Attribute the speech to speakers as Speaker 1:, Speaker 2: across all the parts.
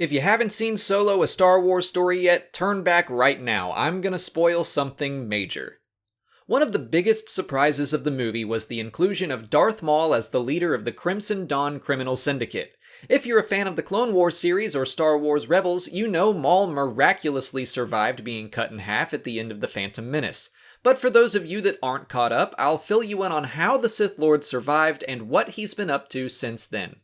Speaker 1: If you haven't seen Solo: A Star Wars Story yet, turn back right now. I'm gonna spoil something major. One of the biggest surprises of the movie was the inclusion of Darth Maul as the leader of the Crimson Dawn criminal syndicate. If you're a fan of the Clone Wars series or Star Wars Rebels, you know Maul miraculously survived being cut in half at the end of The Phantom Menace. But for those of you that aren't caught up, I'll fill you in on how the Sith Lord survived and what he's been up to since then.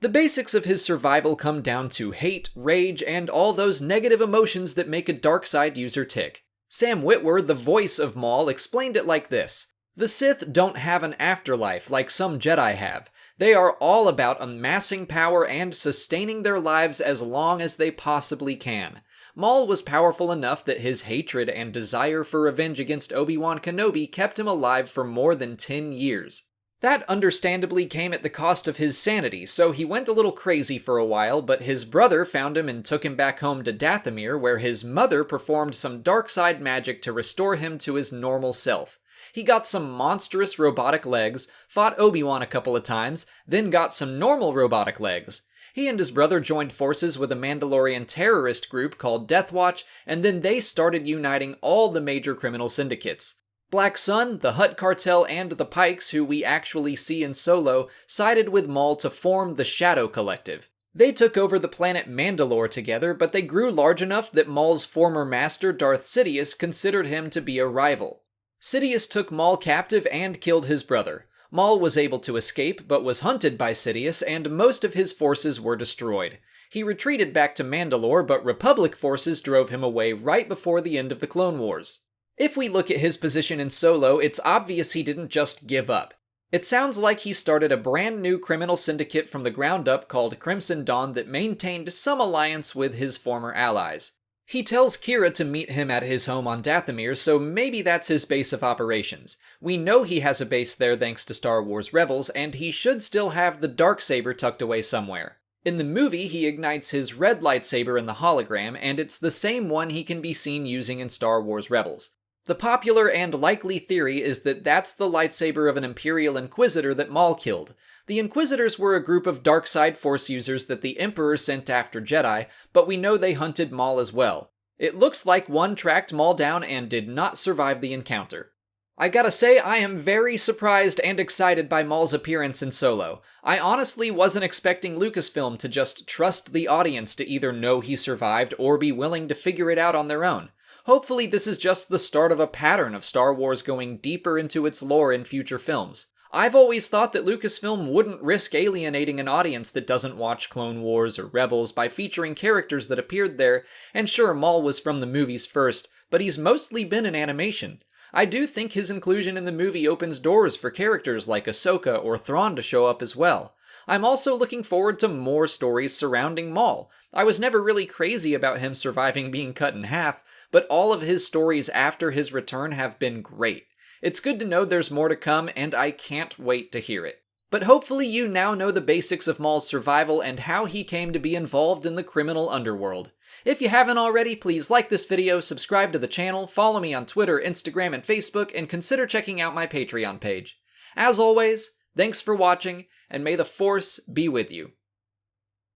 Speaker 1: The basics of his survival come down to hate, rage, and all those negative emotions that make a dark side user tick. Sam Witwer, the voice of Maul, explained it like this: "The Sith don't have an afterlife like some Jedi have. They are all about amassing power and sustaining their lives as long as they possibly can. Maul was powerful enough that his hatred and desire for revenge against Obi-Wan Kenobi kept him alive for more than 10 years. That understandably came at the cost of his sanity, so he went a little crazy for a while, but his brother found him and took him back home to Dathomir, where his mother performed some dark side magic to restore him to his normal self. He got some monstrous robotic legs, fought Obi-Wan a couple of times, then got some normal robotic legs. He and his brother joined forces with a Mandalorian terrorist group called Death Watch, and then they started uniting all the major criminal syndicates. Black Sun, the Hutt Cartel, and the Pikes, who we actually see in Solo, sided with Maul to form the Shadow Collective. They took over the planet Mandalore together, but they grew large enough that Maul's former master, Darth Sidious, considered him to be a rival. Sidious took Maul captive and killed his brother. Maul was able to escape, but was hunted by Sidious, and most of his forces were destroyed. He retreated back to Mandalore, but Republic forces drove him away right before the end of the Clone Wars. If we look at his position in Solo, it's obvious he didn't just give up. It sounds like he started a brand new criminal syndicate from the ground up called Crimson Dawn that maintained some alliance with his former allies. He tells Kira to meet him at his home on Dathomir, so maybe that's his base of operations. We know he has a base there thanks to Star Wars Rebels, and he should still have the Darksaber tucked away somewhere. In the movie, he ignites his red lightsaber in the hologram, and it's the same one he can be seen using in Star Wars Rebels. The popular and likely theory is that that's the lightsaber of an Imperial Inquisitor that Maul killed. The Inquisitors were a group of dark side Force users that the Emperor sent after Jedi, but we know they hunted Maul as well. It looks like one tracked Maul down and did not survive the encounter. I gotta say, I am very surprised and excited by Maul's appearance in Solo. I honestly wasn't expecting Lucasfilm to just trust the audience to either know he survived or be willing to figure it out on their own. Hopefully this is just the start of a pattern of Star Wars going deeper into its lore in future films. I've always thought that Lucasfilm wouldn't risk alienating an audience that doesn't watch Clone Wars or Rebels by featuring characters that appeared there, and sure, Maul was from the movies first, but he's mostly been in animation. I do think his inclusion in the movie opens doors for characters like Ahsoka or Thrawn to show up as well. I'm also looking forward to more stories surrounding Maul. I was never really crazy about him surviving being cut in half, but all of his stories after his return have been great. It's good to know there's more to come, and I can't wait to hear it. But hopefully you now know the basics of Maul's survival and how he came to be involved in the criminal underworld. If you haven't already, please like this video, subscribe to the channel, follow me on Twitter, Instagram, and Facebook, and consider checking out my Patreon page. As always, thanks for watching, and may the Force be with you.